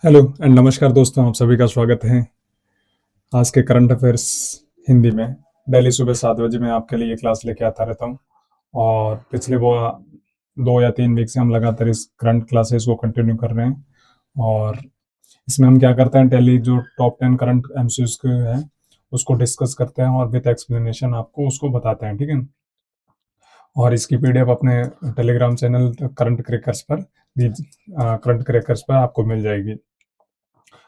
Hello and नमस्कार दोस्तों, आप सभी का स्वागत है आज के करंट अफेयर्स हिंदी में। डेली सुबह 7 बजे मैं आपके लिए ये क्लास लेके आता रहता हूँ और पिछले वो 2 या 3 वीक से हम लगातार इस करंट क्लासेस को कंटिन्यू कर रहे हैं। और इसमें हम क्या करते हैं, डेली जो टॉप 10 करंट एमसीक्यूज के हैं उसको डिस्कस करते हैं और विद एक्सप्लेनेशन आपको उसको बताते हैं, ठीक है। और इसकी पीडीएफ अपने टेलीग्राम चैनल करंट क्रैकर्स पर आपको मिल जाएगी।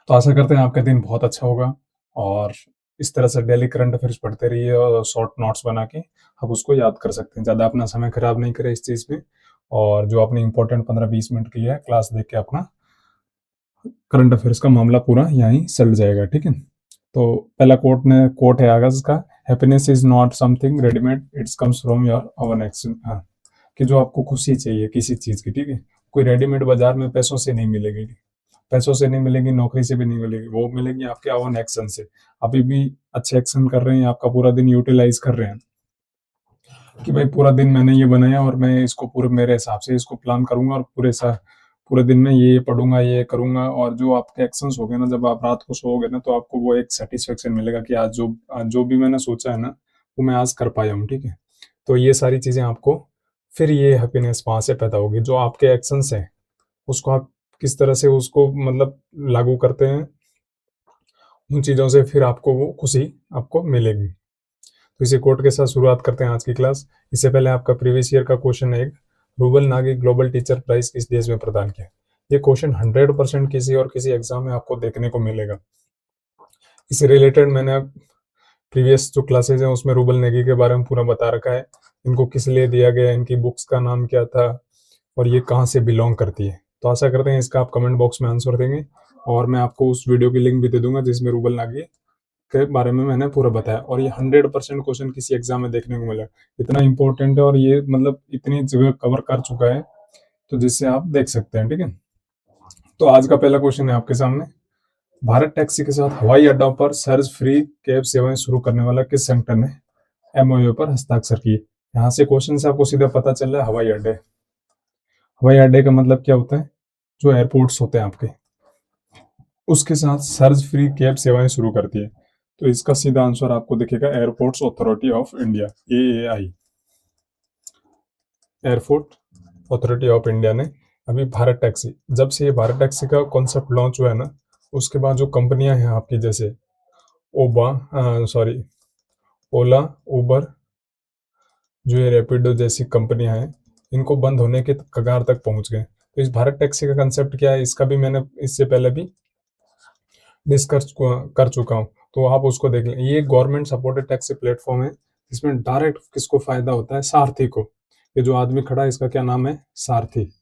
तो आशा करते हैं आपका दिन बहुत अच्छा होगा और इस तरह से डेली करंट अफेयर्स पढ़ते रहिए और शॉर्ट नोट्स बना के आप उसको याद कर सकते हैं। ज़्यादा अपना समय खराब नहीं करें इस चीज़ में, और जो आपने इंपॉर्टेंट 15-20 मिनट की है क्लास देख के अपना करंट अफेयर्स का मामला पूरा यहीं सल्ट जाएगा, ठीक है। तो पहला कोट है आगाज का, happiness is not something readymade, it's comes from your oven action. कि जो आपको खुशी चाहिए किसी चीज़ की, ठीक है, कोई रेडीमेड बाजार में पैसों से नहीं मिलेगी, पैसों से नहीं मिलेगी, नौकरी से भी नहीं मिलेगी, वो मिलेगी आपके ओन एक्शन से। अभी भी अच्छे एक्शन कर रहे हैं, आपका पूरा दिन यूटिलाइज कर रहे हैं कि भाई पूरा दिन मैंने ये बनाया और मैं इसको पूरे मेरे हिसाब से इसको प्लान करूंगा और पूरे दिन में ये पढ़ूंगा ये करूंगा। और जो आपके एक्शंस हो गए ना, जब आप रात को सोओगे ना, तो आपको वो एक सेटिस्फेक्शन मिलेगा कि आज जो भी मैंने सोचा है ना वो मैं आज कर पाया हूँ, ठीक है। तो ये सारी चीजें आपको फिर ये हैप्पीनेस वहां से पैदा होगी। जो आपके एक्शंस है उसको आप किस तरह से उसको मतलब लागू करते हैं, उन चीज़ों से फिर आपको वो खुशी आपको मिलेगी। तो इसी कोट के साथ शुरुआत करते हैं आज की क्लास। इससे पहले आपका प्रीवियस ईयर का क्वेश्चन है, Rouble Nagi global teacher prize किस देश में प्रदान किया। ये क्वेश्चन 100% किसी और किसी एग्जाम में आपको देखने को मिलेगा। इससे रिलेटेड मैंने प्रीवियस जो क्लासेज हैं उसमें रूबल नेगी के बारे में पूरा बता रखा है, इनको किस लिए दिया गया, इनकी बुक्स का नाम क्या था और ये कहाँ से बिलोंग करती है। तो आशा करते हैं इसका आप कमेंट बॉक्स में आंसर देंगे और मैं आपको उस वीडियो की लिंक भी दे दूंगा जिसमें रूबल नागी के बारे में मैंने पूरा बताया। और ये 100% क्वेश्चन किसी एग्जाम में देखने को मिला, इतना इंपॉर्टेंट है और ये मतलब इतनी जगह कवर कर चुका है तो जिससे आप देख सकते हैं, ठीक है। तो आज का पहला क्वेश्चन है आपके सामने, भारत टैक्सी के साथ हवाई अड्डों पर सर्ज फ्री कैब सेवाएं शुरू करने वाला किस संगठन ने एमओयू पर हस्ताक्षर किए। यहाँ से क्वेश्चन से आपको सीधा पता चल रहा है हवाई अड्डे। हवाई अड्डे का मतलब क्या होता है, जो एयरपोर्ट्स होते हैं आपके उसके साथ सर्ज फ्री कैब सेवाएं शुरू करती है। तो इसका सीधा आंसर आपको दिखेगा airports authority of India, AAI. Airport authority of India ने अभी भारत टैक्सी, जब से ये भारत टैक्सी का कॉन्सेप्ट लॉन्च हुआ है ना, उसके बाद जो कंपनियां हैं आपकी जैसे ओला, उबर, जो ये रैपिडो जैसी कंपनियां हैं, इनको बंद होने के कगार तक पहुंच गए। तो इस भारत टैक्सी का कंसेप्ट क्या है, इसका भी मैंने इससे पहले भी डिस्कस कर चुका हूँ, तो आप उसको देख लें। ये गवर्नमेंट सपोर्टेड टैक्सी प्लेटफॉर्म है जिसमें डायरेक्ट किसको फायदा होता है, सारथी को। ये जो आदमी खड़ा है इसका क्या नाम है, सारथी।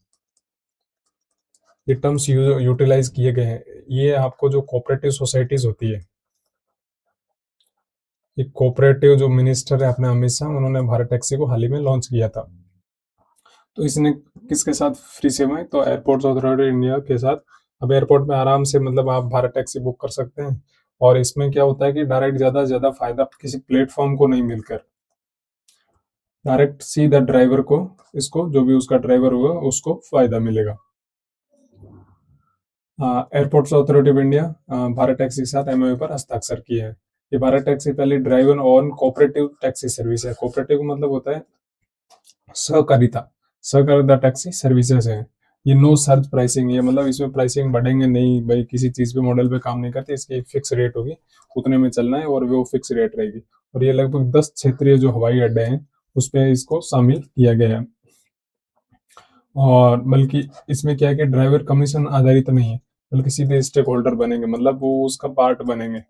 ये टर्म्स यूटिलाइज किए गए हैं। ये आपको जो कोऑपरेटिव सोसाइटीज होती है, ये कोऑपरेटिव जो मिनिस्टर है अपने अमित शाह, उन्होंने भारत टैक्सी को हाल ही में लॉन्च किया था। तो इसने किसके साथ फ्री सेवाएं, तो एयरपोर्ट्स अथॉरिटी इंडिया के साथ। अब एयरपोर्ट में आराम से मतलब आप भारत टैक्सी बुक कर सकते हैं। और इसमें क्या होता है कि डायरेक्ट ज्यादा से ज्यादा फायदा किसी प्लेटफॉर्म को नहीं मिलकर डायरेक्ट सीधा ड्राइवर को, इसको जो भी उसका ड्राइवर होगा उसको फायदा मिलेगा। Airports authority of India Bharat taxi के साथ एमओयू पर हस्ताक्षर किए हैं। ये भारत टैक्सी पहले driver on cooperative taxi service है। कोऑपरेटिव का मतलब होता है सहकारिता टैक्सी सर्विसेज है। ये नो सर्च प्राइसिंग, ये मतलब इसमें प्राइसिंग बढ़ेंगे नहीं भाई, किसी चीज पे मॉडल पे काम नहीं करती, इसकी एक फिक्स रेट होगी, उतने में चलना है और वो फिक्स रेट रहेगी। और ये लगभग 10 क्षेत्रीय जो हवाई अड्डे हैं उस पर इसको शामिल किया गया है। और बल्कि इसमें क्या है कि ड्राइवर कमीशन आधारित नहीं है, बल्कि सीधे स्टेक होल्डर बनेंगे, मतलब वो उसका पार्ट बनेंगे।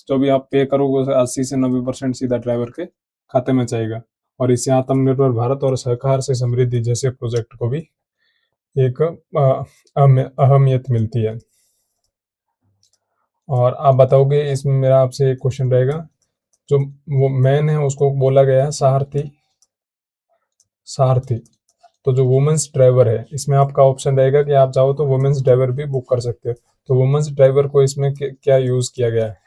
जो भी आप पे करोगे 80 से 90% सीधा ड्राइवर के खाते में जाएगा। और इससे आत्मनिर्भर भारत और सहकार से समृद्धि जैसे प्रोजेक्ट को भी एक अहमियत मिलती है। और आप बताओगे, इसमें मेरा आपसे एक क्वेश्चन रहेगा, जो वो मैन है उसको बोला गया है सारथी। सारथी तो जो वुमेन्स ड्राइवर है, इसमें आपका ऑप्शन रहेगा कि आप चाहो तो वुमेन्स ड्राइवर भी बुक कर सकते हो। तो वुमेन्स ड्राइवर को इसमें क्या यूज किया गया है,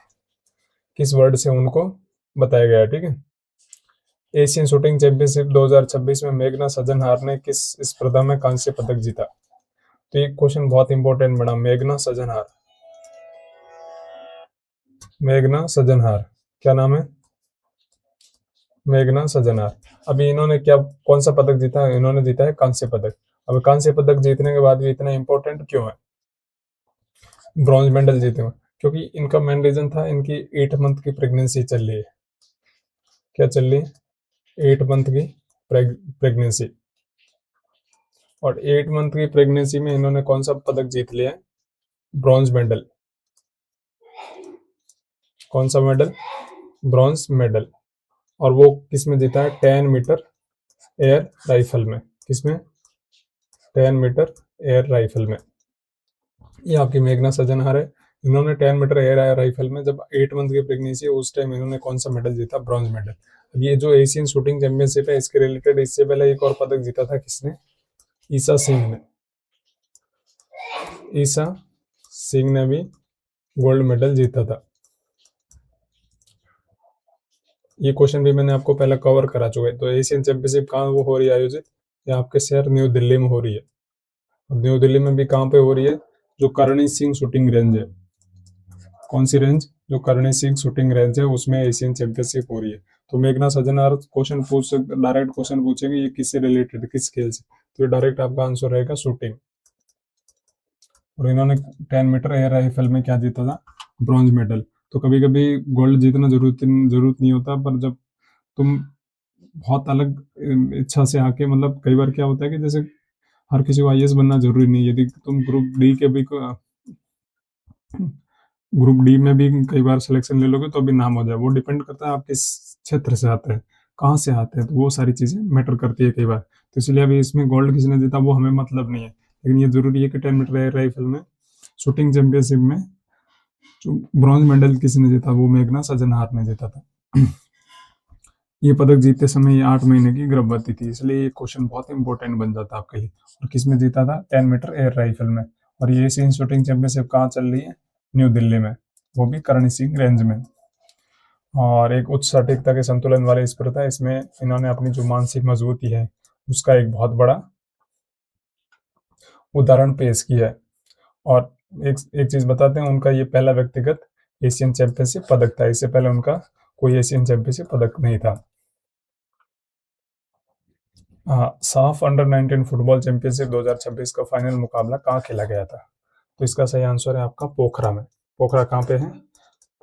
किस वर्ड से उनको बताया गया है, ठीक है। एशियन शूटिंग चैंपियनशिप 2026 में मेघना सजनहार ने किस स्पर्धा में कांस्य पदक जीता। तो ये क्वेश्चन बहुत इंपॉर्टेंट बना, मेघना सजनहार। मेघना सजनहार, क्या नाम है? मेघना सजनहार। अभी इन्होंने क्या, कौन सा पदक जीता है? इन्होंने जीता है कांस्य पदक। अब कांस्य पदक जीतने के बाद भी इतना इंपॉर्टेंट क्यों है ब्रॉन्ज मेडल जीते हुए? क्योंकि इनका मेन रीजन था, इनकी 8 मंथ की प्रेगनेंसी चल रही है। क्या चल रही है? 8 मंथ की प्रेगनेंसी। और 8 मंथ की प्रेगनेंसी में इन्होंने कौन सा पदक जीत लिया है? Bronze medal. कौन सा मेडल? Bronze medal. और वो किस में जीता है? 10 मीटर एयर राइफल में। किसमें? 10 मीटर एयर राइफल में। ये आपकी मेघना सजनहार है। इन्होंने 10 मीटर एयर राइफल में जब 8 मंथ की प्रेगनेंसी है उस टाइम इन्होंने कौन सा मेडल जीता? Bronze medal. ये जो एशियन शूटिंग चैंपियनशिप है इसके रिलेटेड इससे पहले एक और पदक जीता था, किसने? ईसा सिंह ने। ईसा सिंह ने भी गोल्ड मेडल जीता था। ये क्वेश्चन भी मैंने आपको पहले कवर करा चुका है। तो एशियन चैंपियनशिप कहाँ वो हो रही है आयोजित? ये आपके शहर न्यू दिल्ली में हो रही है। और न्यू दिल्ली में भी कहाँ पे हो रही है? जो करणी सिंह शूटिंग रेंज है। कौन सी रेंज? जो करणी सिंह शूटिंग रेंज है उसमें एशियन चैंपियनशिप हो रही है। तो मेघना सजनहार क्वेश्चन पूछ, डायरेक्ट क्वेश्चन पूछेंगे ये किससे रिलेटेड है, किस खेल से? तो ये डायरेक्ट आपका आंसर रहेगा शूटिंग। और इन्होंने 10 मीटर एयर राइफल में क्या जीता था? Bronze medal. तो कभी कभी गोल्ड जीतना जरूरत नहीं होता, पर जब तुम बहुत अलग इच्छा से आके, मतलब कई बार क्या होता है कि जैसे हर किसी को आईएएस बनना जरूरी नहीं। यदि तुम ग्रुप डी के भी ग्रुप डी में भी कई बार सिलेक्शन ले लोगे तो भी नाम हो जाए। वो डिपेंड करता है आप किस क्षेत्र से आते हैं, कहाँ से आते हैं, तो वो सारी चीजें मैटर करती है कई बार। तो इसलिए अभी इसमें गोल्ड किसने जीता वो हमें मतलब नहीं है, लेकिन ये जरूरी है कि 10 मीटर एयर राइफल में शूटिंग चैंपियनशिप में जो ब्रॉन्ज मेडल किसने जीता वो मेघना सजनहार ने जीता था। ये पदक जीतते समय ये 8 महीने की गर्भवती थी, इसलिए ये क्वेश्चन बहुत इंपॉर्टेंट बन जाता है आपके लिए। और किसमें जीता था? 10 मीटर एयर राइफल में। और ये एशियन शूटिंग चैंपियनशिप कहाँ चल रही है? न्यू दिल्ली में, वो भी करणी सिंह रेंज में। और एक उच्च सटीकता के संतुलन वाली स्पर्धा, इसमें इन्होंने अपनी जो मानसिक मजबूती है उसका एक बहुत बड़ा उदाहरण पेश किया है। और एक एक चीज बताते हैं, उनका ये पहला व्यक्तिगत एशियन चैंपियनशिप पदक था। इससे पहले उनका कोई एशियन चैंपियनशिप पदक नहीं था। साफ अंडर 19 फुटबॉल चैंपियनशिप 2026 का फाइनल मुकाबला कहाँ खेला गया था? तो इसका सही आंसर है आपका पोखरा में। पोखरा कहाँ पे है?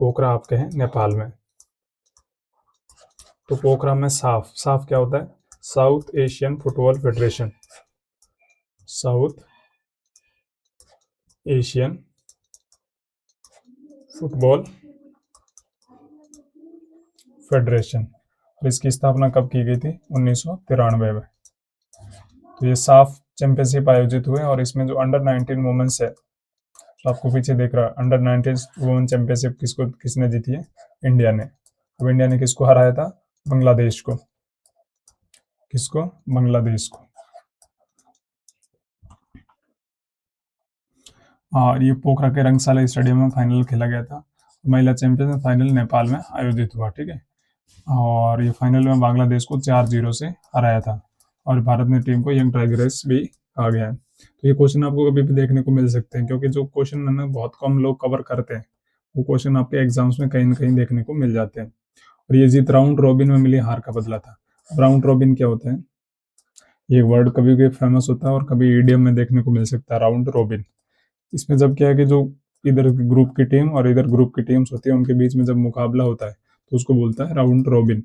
पोखरा आपके है नेपाल में। तो पोखरा में साफ, साफ क्या होता है? South Asian football federation. South Asian football federation. और इसकी स्थापना कब की गई थी? 1993 में। तो ये साफ चैंपियनशिप आयोजित हुए और इसमें जो अंडर 19 वुमेन्स है, तो आपको पीछे देख रहा है, अंडर 19 वुमेन चैंपियनशिप किसने जीती है? इंडिया ने। अब इंडिया ने किसको हराया था? बांग्लादेश को। किसको? बांग्लादेश को। और ये पोखरा के रंगशाला स्टेडियम में फाइनल खेला गया था। महिला चैंपियन फाइनल नेपाल में आयोजित हुआ, ठीक है। और ये फाइनल में बांग्लादेश को 4-0 से हराया था। और भारत ने टीम को यंग टाइगर्स भी कहा गया है। तो ये क्वेश्चन आपको कभी भी देखने को मिल सकते हैं, क्योंकि जो क्वेश्चन है ना बहुत कम लोग कवर करते हैं, वो क्वेश्चन आपके एग्जाम्स में कहीं ना कहीं देखने को मिल जाते हैं। और ये जीत राउंड रॉबिन में मिली हार का बदला था। राउंड रॉबिन क्या होता है? ये वर्ड कभी भी फेमस होता है और कभी ईडीएम में देखने को मिल सकता है, राउंड रॉबिन। इसमें जब क्या है कि जो इधर ग्रुप की टीम और इधर ग्रुप की टीम्स होती है उनके बीच में जब मुकाबला होता है तो उसको बोलता है राउंड रॉबिन।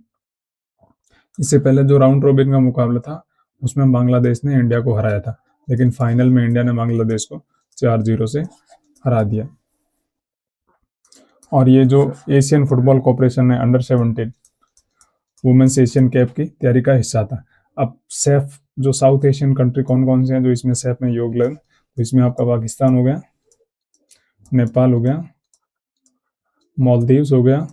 इससे पहले जो राउंड रॉबिन का मुकाबला था उसमें बांग्लादेश ने इंडिया को हराया था, लेकिन फाइनल में इंडिया ने बांग्लादेश को 4-0 से हरा दिया। और ये जो एशियन फुटबॉल कॉर्पोरेशन है अंडर 17 वुमेन्स एशियन कैप की तैयारी का हिस्सा था। अब सेफ जो साउथ एशियन कंट्री कौन कौन से हैं जो इसमें सेफ में योगदान, तो इसमें आपका पाकिस्तान हो गया, नेपाल हो गया, मालदीव्स हो गया,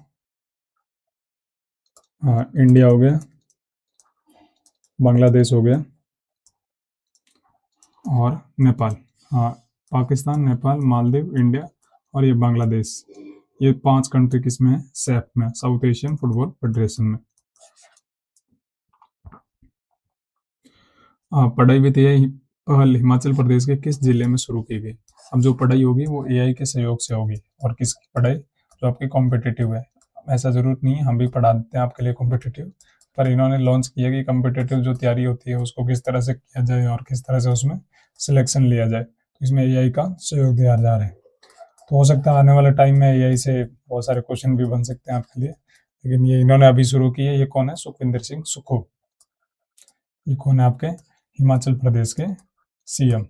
हाँ इंडिया हो गया, बांग्लादेश हो गया और नेपाल। हाँ पाकिस्तान, नेपाल, मालदीव, इंडिया और ये बांग्लादेश, ये 5 कंट्री किसमें है? सेफ में, साउथ एशियन फुटबॉल फेडरेशन में। पढ़ाई भी थी पहल हिमाचल प्रदेश के किस जिले में शुरू की गई? अब जो पढ़ाई होगी वो एआई के सहयोग से होगी। और किसकी पढ़ाई? जो आपकी कॉम्पिटिटिव है। ऐसा ज़रूरत नहीं है, हम भी पढ़ा देते हैं आपके लिए कॉम्पिटिटिव, पर इन्होंने लॉन्च किया कि कॉम्पिटिटिव जो तैयारी होती है उसको किस तरह से किया जाए और किस तरह से उसमें सिलेक्शन लिया जाए। तो इसमें एआई का सहयोग दिया जा रहा है। तो हो सकता है आने वाले टाइम में एआई से बहुत सारे क्वेश्चन भी बन सकते हैं आपके लिए, लेकिन ये इन्होंने अभी शुरू की है। ये कौन है? सुखविंदर सिंह सुक्खू। ये कौन है? आपके हिमाचल प्रदेश के सीएम।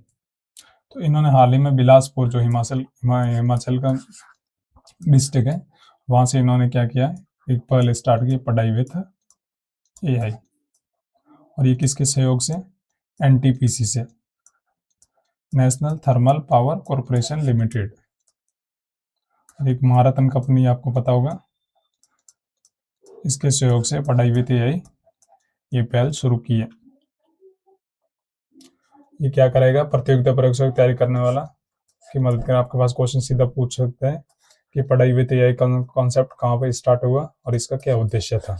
तो इन्होंने हाल ही में बिलासपुर, जो हिमाचल का डिस्ट्रिक्ट है, वहां से इन्होंने क्या किया है, एक पहल स्टार्ट की, पढ़ाई विथ एआई। और ये किसके सहयोग से? एनटीपीसी से, national thermal power corporation limited. एक महारत्न कंपनी आपको पता होगा, इसके सहयोग से पढ़ाई विथ एआई ये पहल शुरू की है। ये क्या करेगा? प्रतियोगिता परीक्षा की तैयारी करने वाला की मदद कर आपके पास क्वेश्चन सीधा पूछ सकते हैं कि पढ़ाई विथ एआई कॉन्सेप्ट कहाँ पे स्टार्ट हुआ और इसका क्या उद्देश्य था।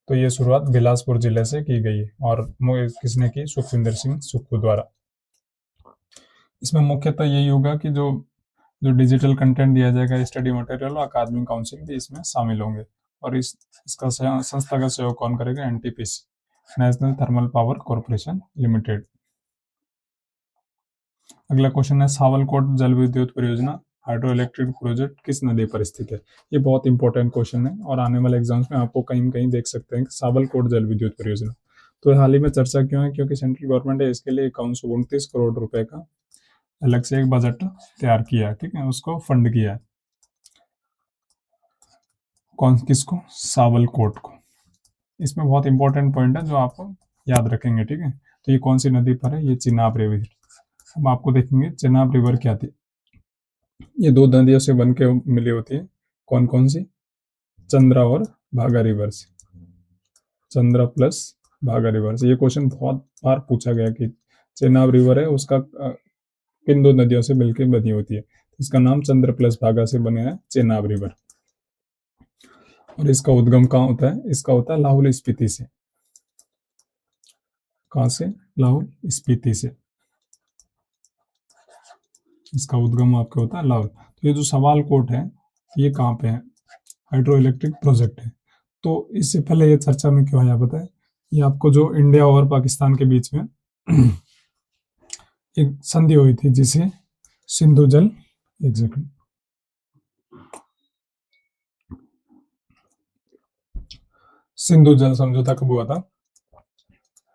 तो ये शुरुआत बिलासपुर जिले से की गई और किसने की? सुखविंदर सिंह सुक्खू द्वारा। इसमें मुख्यतः यही होगा कि जो जो डिजिटल कंटेंट दिया जाएगा, स्टडी मटेरियल, और अकादमिक काउंसिल भी इसमें शामिल होंगे। और इसका संस्था का सहयोग कौन करेगा? NTPC, national thermal power corporation limited. अगला क्वेश्चन है, सावलकोट जल विद्युत परियोजना हाइड्रो इलेक्ट्रिक प्रोजेक्ट किस नदी पर स्थित है? ये बहुत इंपॉर्टेंट क्वेश्चन है और आने वाले एग्जाम्स में आपको कहीं कहीं देख सकते हैं कि सावलकोट जल विद्युत परियोजना। तो हाल ही में चर्चा क्यों है? क्योंकि सेंट्रल गवर्नमेंट ने इसके लिए 129 करोड़ रुपए का अलग से एक बजट तैयार किया है, ठीक है, उसको फंड किया है। किसको? सावलकोट को। इसमें बहुत इंपॉर्टेंट पॉइंट है जो आप याद रखेंगे, ठीक है। तो ये कौन सी नदी पर है? ये चिनाब रिवर। अब आपको देखेंगे चिनाब रिवर क्या थी। ये दो नदियों से बन के मिली होती है। कौन कौन सी? चंद्रा और भागा रिवर से। चंद्रा प्लस भागा रिवर से। ये क्वेश्चन बहुत बार पूछा गया कि चेनाब रिवर है, उसका किन दो नदियों से मिलकर बनी होती है? इसका नाम चंद्र प्लस भागा से बने है चेनाब रिवर। और इसका उद्गम कहाँ होता है? इसका होता है लाहौल स्पीति से। कहाँ से? लाहौल स्पीति से इसका उद्गम आपका होता है लाहौल। तो ये जो सवालकोट है ये कहाँ पे है? हाइड्रो इलेक्ट्रिक प्रोजेक्ट है। तो इससे पहले ये चर्चा में क्यों आया पता है? ये आपको जो इंडिया और पाकिस्तान के बीच में एक संधि हुई थी जिसे सिंधु जल, एक सेकंड, सिंधु जल समझौता कब हुआ था?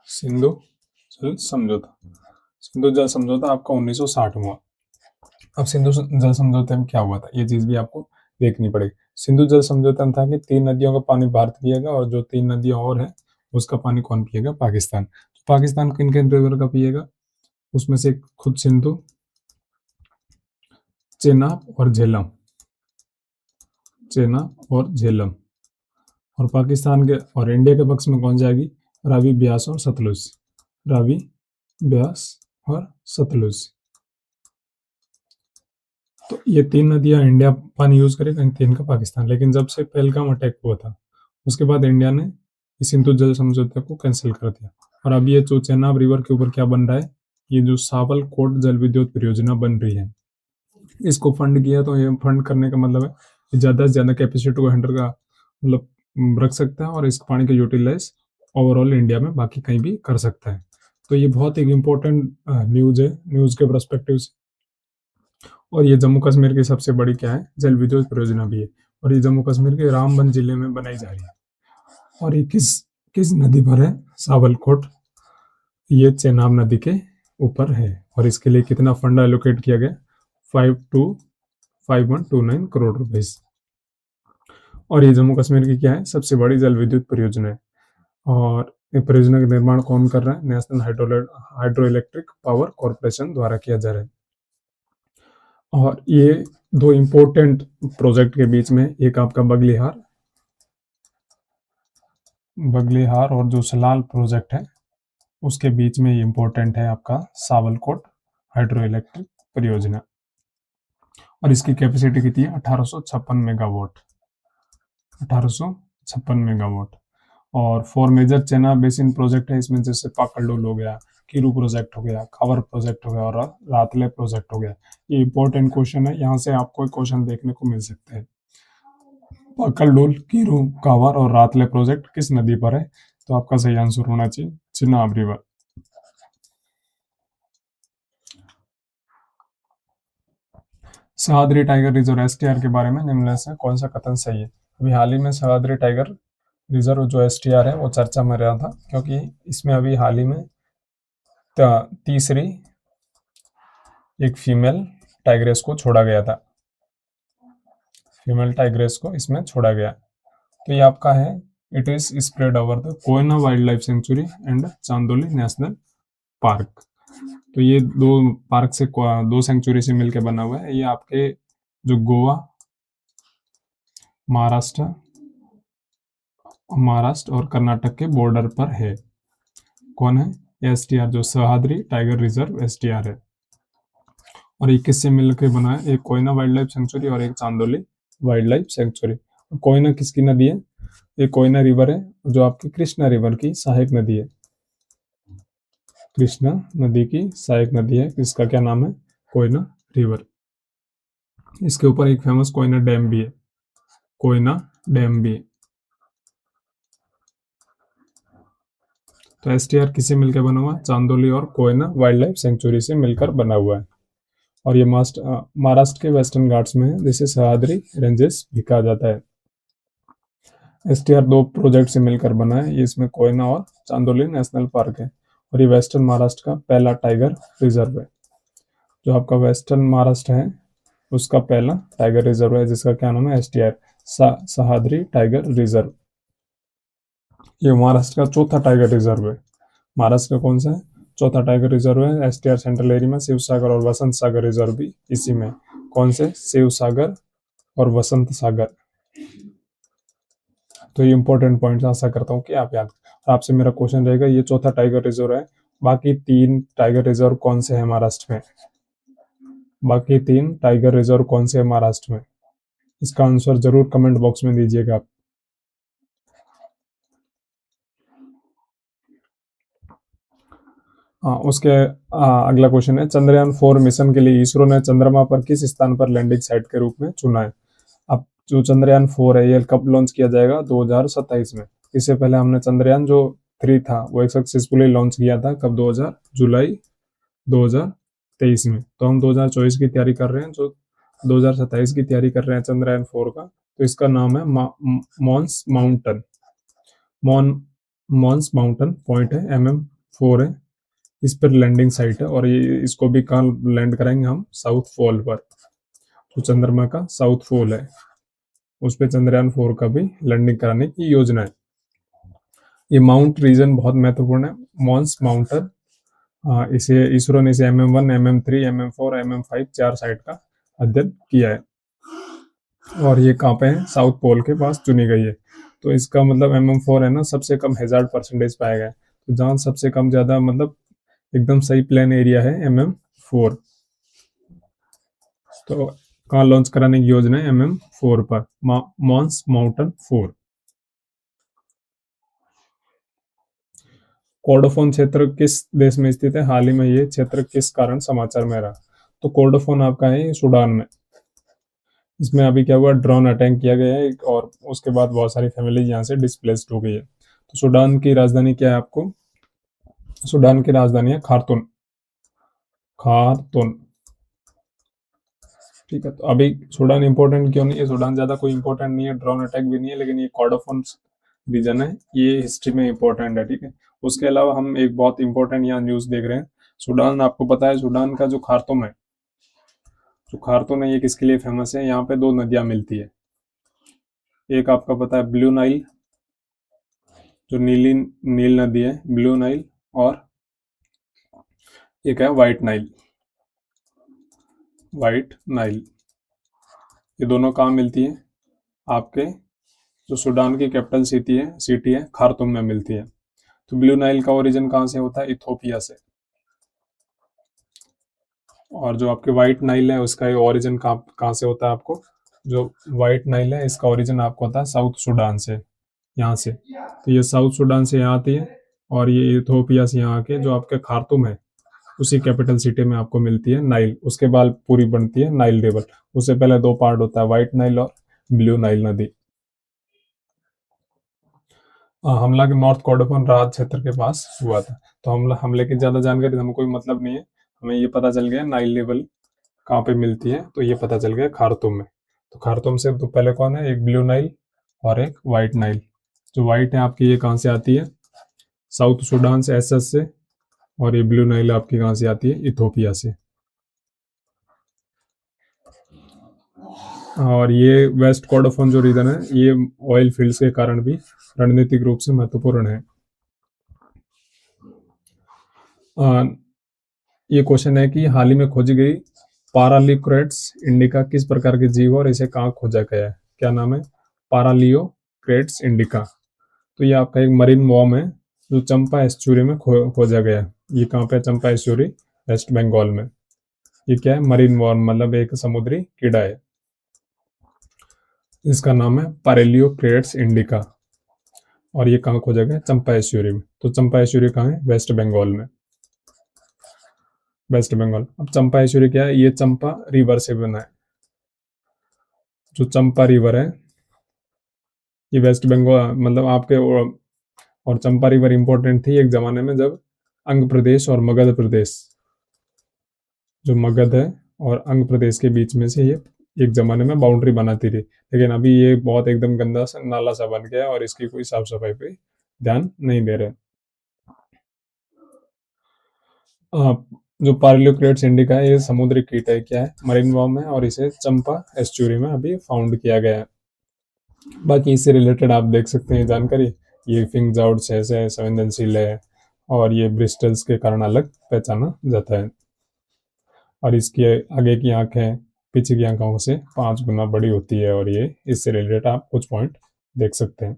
सिंधु जल समझौता। सिंधु जल समझौता आपका 1960 में हुआ। अब सिंधु जल समझौते में क्या हुआ था ये चीज भी आपको देखनी पड़ेगी। सिंधु जल समझौता में था कि 3 नदियों का पानी भारत पिएगा और जो 3 नदियां और है उसका पानी कौन पिएगा? पाकिस्तान। तो पाकिस्तान किन किन रिवर का पिएगा? उसमें से खुद सिंधु, चेनाब और झेलम। चेनाब और झेलम। और पाकिस्तान के और इंडिया के पक्ष में कौन जाएगी? रावी, ब्यास और सतलुज। रावी, ब्यास और सतलुज। तो ये 3 नदियां इंडिया पानी यूज करेगा, इन 3 का पाकिस्तान। लेकिन जब से पहलगाम अटैक हुआ था उसके बाद इंडिया ने इस सिंधु जल समझौते को कैंसिल कर दिया। और अब ये जो चेनाब रिवर के ऊपर क्या बन रहा है? ये जो सावलकोट जल विद्युत परियोजना बन रही है, इसको फंड किया। तो ये फंड करने का मतलब है कि ज्यादा से ज्यादा कैपेसिटी को हैंडल का मतलब रख सकता है और इस पानी का यूटिलाइज ओवरऑल इंडिया में बाकी कहीं भी कर सकता है। तो ये बहुत एक इम्पोर्टेंट न्यूज है, न्यूज के परस्पेक्टिव से। और ये जम्मू कश्मीर की सबसे बड़ी क्या है? जल विद्युत परियोजना भी है। और ये जम्मू कश्मीर के रामबन जिले में बनाई जा रही है। और ये किस किस नदी पर है? सावलकोट। ये चेनाब नदी के ऊपर है। और इसके लिए कितना फंड एलोकेट किया गया? 5129 करोड़ रुपीस। और ये जम्मू कश्मीर की क्या है? सबसे बड़ी जल विद्युत परियोजना है। और ये परियोजना का निर्माण कौन कर रहा है? National hydro electric power corporation द्वारा किया जा रहा है। और ये 2 इंपॉर्टेंट प्रोजेक्ट के बीच में एक आपका बगलिहार और जो सलाल प्रोजेक्ट है उसके बीच में इंपॉर्टेंट है आपका सावलकोट हाइड्रो इलेक्ट्रिक परियोजना। और इसकी कैपेसिटी कितनी है? 1856 मेगावाट। 1856 मेगावाट। और 4 मेजर चेनाब बेसिन प्रोजेक्ट है इसमें, जैसे पाकलडोल हो गया, कीरू प्रोजेक्ट हो गया, खावर प्रोजेक्ट हो गया और रातले प्रोजेक्ट हो गया। ये इंपॉर्टेंट क्वेश्चन है, यहाँ से आपको एक क्वेश्चन देखने को मिल सकता है। पकलडुल, कीरू, कावर और रातले प्रोजेक्ट किस नदी पर है? तो आपका सही आंसर होना चाहिए Chenab river. Sahyadri tiger reserve STR के बारे में निम्न में से कौन सा कथन सही है? अभी हाल ही में सह्याद्री टाइगर रिजर्व जो एसटीआर है वो चर्चा में रहा था, क्योंकि इसमें अभी हाल ही में तीसरी एक फीमेल टाइग्रेस को छोड़ा गया था। फीमेल टाइग्रेस को इसमें छोड़ा गया। तो ये आपका है, it is spread over the Koyna wild life sanctuary and Chandoli national park. तो ये दो पार्क से, दो सेंचुरी से मिलकर बना हुआ है। ये आपके जो गोवा, महाराष्ट्र और कर्नाटक के बॉर्डर पर है। कौन है? एसटीआर, जो सह्याद्री टाइगर रिजर्व एसटीआर है। और ये किससे मिलकर बना है? एक कोयना वाइल्ड लाइफ सेंचुरी और एक Chandoli wild life sanctuary. Koyna किसकी नदी है? ये कोयना रिवर है, जो आपकी कृष्णा रिवर की सहायक नदी है। कृष्णा नदी की सहायक नदी है, इसका क्या नाम है? कोयना रिवर। इसके ऊपर एक फेमस कोयना डैम भी है, कोयना डैम भी है। तो एसटीआर किससे मिलकर बना हुआ है? चांदोली और कोयना वाइल्ड लाइफ सेंचुरी से मिलकर बना हुआ है। और ये महाराष्ट्र के वेस्टर्न घाट्स में है, जिसे सह्याद्री रेंजेस भी कहा जाता है। एसटीआर दो प्रोजेक्ट से मिलकर बना है, ये इसमें कोयना और चांदोली नेशनल पार्क है। और ये वेस्टर्न महाराष्ट्र का पहला टाइगर रिजर्व है। जो आपका वेस्टर्न महाराष्ट्र है उसका पहला टाइगर रिजर्व है, जिसका क्या नाम है? STR, Sahyadri tiger reserve. ये महाराष्ट्र का चौथा टाइगर रिजर्व है। महाराष्ट्र का कौन सा है? चौथा टाइगर रिजर्व है। एसटीआर सेंट्रल एरिया में शिव सागर और वसंत सागर रिजर्व भी इसी में। कौन से? शिव सागर और वसंत सागर। तो ये इंपॉर्टेंट पॉइंट आशा करता हूँ कि आप याद। आपसे मेरा क्वेश्चन रहेगा, ये चौथा टाइगर रिजर्व है, बाकी तीन टाइगर रिजर्व कौन से हैं महाराष्ट्र में? बाकी तीन टाइगर रिजर्व कौन से हैं महाराष्ट्र में? इसका आंसर जरूर कमेंट बॉक्स में दीजिएगा आप। उसके अगला क्वेश्चन है, चंद्रयान 4 मिशन के लिए इसरो ने चंद्रमा पर किस स्थान पर लैंडिंग साइट के रूप में चुना है? अब जो चंद्रयान 4 है ये कब लॉन्च किया जाएगा? 2027 में। इससे पहले हमने चंद्रयान जो 3 था वो एक सक्सेसफुली लॉन्च किया था, कब? जुलाई 2023 में। तो हम 2024 की तैयारी कर रहे हैं, जो 2027 की तैयारी कर रहे हैं चंद्रयान 4 का। तो इसका नाम है mons mountain. Mons mountain point है, MM4 है। इस पर लैंडिंग साइट है, और ये इसको भी कहाँ लैंड कराएंगे हम? साउथ पोल पर। तो चंद्रमा का साउथ पोल है, उस पर चंद्रयान 4 का भी लैंडिंग कराने की योजना है। ये माउंट रीजन बहुत महत्वपूर्ण है, मॉन्स माउंटन। इसे इसरो ने इसे MM1, MM3, MM4, MM5 चार साइट का अध्ययन किया है। और ये कहाँ पे है? साउथ पोल के पास चुनी गई है। तो इसका मतलब MM4 है ना, सबसे कम हैजार्ड परसेंटेज पाया गया है। तो जहाँ सबसे कम ज्यादा मतलब एकदम सही प्लेन एरिया है MM4। तो कहाँ लॉन्च कराने की योजना है? MM4 पर, मॉन्स माउंटन 4। कोर्डोफोन क्षेत्र किस देश में स्थित है? हाल ही में ये क्षेत्र किस कारण समाचार में रहा? तो कोर्डोफोन आपका है सूडान में। इसमें अभी क्या हुआ? ड्रोन अटैक किया गया है, और उसके बाद बहुत सारी फैमिली यहाँ से डिस्प्लेस्ड हो गई है। तो सूडान की राजधानी क्या है आपको? सूडान की राजधानी है खार्तूम। खार्तूम, ठीक है। तो अभी सूडान इंपॉर्टेंट क्यों नहीं है? सूडान ज्यादा कोई इंपॉर्टेंट नहीं है, ड्रोन अटैक भी नहीं है, लेकिन ये कोर्डोफोन रीजन है, ये हिस्ट्री में इंपॉर्टेंट है, ठीक है। उसके अलावा हम एक बहुत इंपॉर्टेंट यहाँ न्यूज देख रहे हैं। सूडान, आपको पता है सूडान का जो खार्तूम है, जो खार्तूम है ये किसके लिए फेमस है? यहाँ पे दो नदियां मिलती है। एक आपका पता है ब्लू नाइल, जो नील नदी है, ब्लू नाइल। और एक है व्हाइट नाइल, व्हाइट नाइल। ये दोनों कहाँ मिलती है? आपके जो सूडान की कैपिटल सिटी है खार्तूम में मिलती है। तो ब्लू नाइल का ओरिजिन कहाँ से होता है? इथोपिया से। और जो आपके व्हाइट नाइल है उसका ओरिजिन कहाँ से होता है आपको? जो व्हाइट नाइल है इसका ओरिजिन आपको होता है साउथ सूडान से, यहाँ से। तो ये साउथ सूडान से यहाँ आती है, और ये इथोपिया से यहाँ आके जो आपके खार्तूम है उसी कैपिटल सिटी में आपको मिलती है नाइल। उसके बाद पूरी बनती है नाइल रिवर। उससे पहले दो पार्ट होता है, व्हाइट नाइल और ब्लू नाइल नदी। हमला नॉर्थ कोर्डोफान राहत क्षेत्र के पास हुआ था। तो हमले की ज़्यादा जानकारी हमें कोई मतलब नहीं है, हमें ये पता चल गया नाइल लेवल कहाँ पे मिलती है, तो ये पता चल गया खार्तूम में। तो खार्तूम से तो पहले कौन है, एक ब्लू नाइल और एक वाइट नाइल। जो वाइट है आपकी ये कहाँ से आती है, साउथ सूडान से, एसएस से, और ये ब्लू नाइल आपकी कहाँ से आती है, इथोपिया से। और ये वेस्ट कोर्डोफान जो रीजन है ये ऑयल फील्ड्स के कारण भी रणनीतिक रूप से महत्वपूर्ण है। ये क्वेश्चन है कि हाल ही में खोजी गई पारालियोक्रेट्स इंडिका किस प्रकार के जीव और इसे कहाँ खोजा गया है, क्या नाम है, पारालियोक्रेट्स इंडिका। तो ये आपका एक मरीन वॉर्म है जो चंपा एस्चुरी में खोजा गया है। ये कहाँ पे, चंपा एस्चुरी, वेस्ट बंगाल में। ये क्या है, मरीन वॉर्म, मतलब एक समुद्री कीड़ा है। इसका नाम है पारेलियोक्रेट्स इंडिका और ये कहाँ खोजा गया, चंपा एस्चुरी में। तो चंपा एस्चुरी कहाँ है, वेस्ट बंगाल में, वेस्ट बंगाल। अब चंपा एस्चुरी क्या है, ये चंपा रिवर से बना है। जो चंपा रिवर है ये वेस्ट बंगाल, मतलब आपके, और चंपा रिवर इंपॉर्टेंट थी एक जमाने में जब अंग प्रदेश और मगध प्रदेश, जो मगध है और अंग प्रदेश के बीच में से ये एक जमाने में बाउंड्री बनाती थी। लेकिन अभी ये बहुत एकदम गंदा सा नाला सा बन गया है और इसकी कोई साफ सफाई पे ध्यान नहीं दे रहे। जो पार्लियोक्रेट्स इंडिका है ये समुद्री कीट है, क्या है, मरीन वॉर्म है और इसे चंपा एस्चुरी में अभी फाउंड किया गया है। बाकी इससे रिलेटेड आप देख सकते हैं जानकारी, ये फिंग जाउड से संवेदनशील है और ये ब्रिस्टल्स के कारण अलग पहचाना जाता है। और इसकी आगे की आंखें पीछे की आंखों से 5 गुना बड़ी होती है और ये इससे रिलेटेड आप कुछ पॉइंट देख सकते हैं।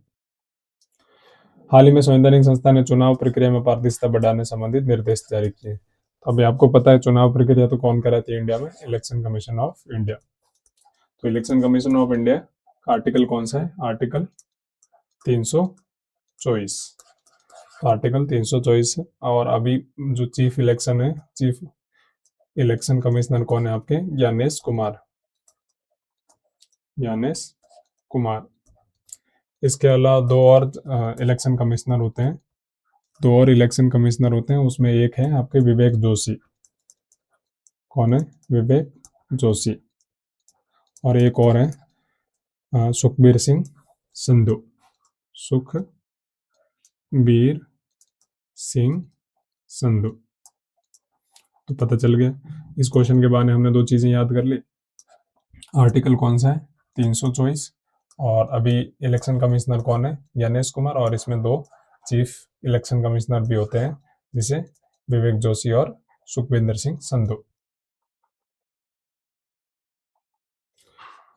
हाल ही में संवैधानिक संस्था ने चुनाव प्रक्रिया में पारदर्शिता बढ़ाने संबंधित निर्देश जारी किए। तो अभी आपको पता है चुनाव प्रक्रिया तो कौन कराती है इंडिया में, इलेक्शन कमीशन ऑफ इंडिया। तो इलेक्शन कमीशन ऑफ इंडिया का आर्टिकल कौन सा है, आर्टिकल 324। तो आर्टिकल 324। और अभी जो चीफ इलेक्शन है, चीफ इलेक्शन कमिश्नर कौन है आपके, ज्ञानेश कुमार, ज्ञानेश कुमार। इसके अलावा दो और इलेक्शन कमिश्नर होते हैं, दो और इलेक्शन कमिश्नर होते हैं, उसमें एक है आपके विवेक जोशी। कौन है, विवेक जोशी। और एक और है सुखबीर सिंह संधू, सुखबीर सिंह संधू। तो पता चल गया इस क्वेश्चन के बाद हमने 2 चीजें याद कर ली, आर्टिकल कौन सा है 324, और अभी इलेक्शन कमिश्नर कौन है, ज्ञानेश कुमार, और इसमें 2 चीफ इलेक्शन कमिश्नर भी होते हैं जिसे विवेक जोशी और सुखविंदर सिंह संधू।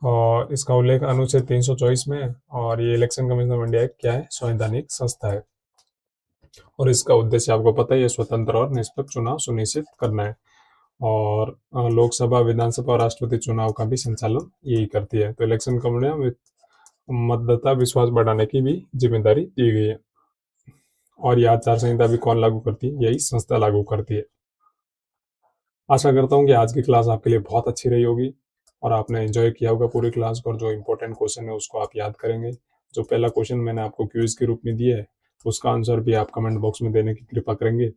और इसका उल्लेख अनुच्छेद 324 में है। और ये इलेक्शन कमीशन ऑफ इंडिया क्या है, संवैधानिक संस्था है और इसका उद्देश्य आपको पता है, ये स्वतंत्र और निष्पक्ष चुनाव सुनिश्चित करना है। और लोकसभा, विधानसभा और राष्ट्रपति चुनाव का भी संचालन यही करती है। तो इलेक्शन कमीशन में मतदाता विश्वास बढ़ाने की भी जिम्मेदारी दी गई है। और ये आचार संहिता भी कौन लागू करती है, यही संस्था लागू करती है। आशा करता हूँ कि आज की क्लास आपके लिए बहुत अच्छी रही होगी और आपने एंजॉय किया होगा पूरी क्लास को, और जो इंपॉर्टेंट क्वेश्चन है उसको आप याद करेंगे। जो पहला क्वेश्चन मैंने आपको क्विज के रूप में दिया है उसका आंसर भी आप कमेंट बॉक्स में देने की कृपा करेंगे।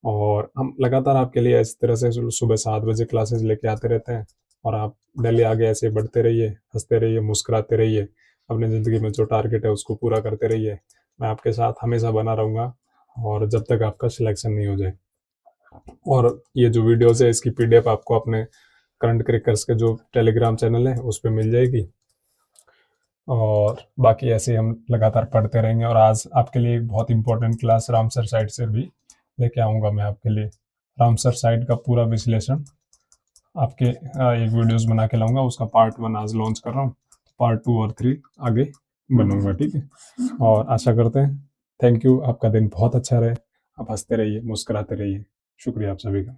और हम लगातार आपके लिए इस तरह से सुबह 7 बजे क्लासेस लेके आते रहते हैं और आप डेली आगे ऐसे बढ़ते रहिए, हंसते रहिए, मुस्कुराते रहिए, अपनी ज़िंदगी में जो टारगेट है उसको पूरा करते रहिए। मैं आपके साथ हमेशा बना रहूँगा और जब तक आपका सिलेक्शन नहीं हो जाए। और ये जो वीडियोस है इसकी पीडीएफ आपको अपने करंट क्रैकर्स के जो टेलीग्राम चैनल है उस पर मिल जाएगी। और बाकी ऐसे हम लगातार पढ़ते रहेंगे। और आज आपके लिए एक बहुत इंपॉर्टेंट क्लास रामसर साइट से भी लेके आऊँगा मैं आपके लिए। रामसर साइट का पूरा विश्लेषण आपके एक वीडियोस बना के लाऊंगा, उसका पार्ट 1 आज लॉन्च कर रहा हूँ, पार्ट 2 और 3 आगे बनूंगा, ठीक है। और आशा करते हैं, थैंक यू, आपका दिन बहुत अच्छा रहे, आप हंसते रहिए, मुस्कुराते रहिए। शुक्रिया आप सभी का।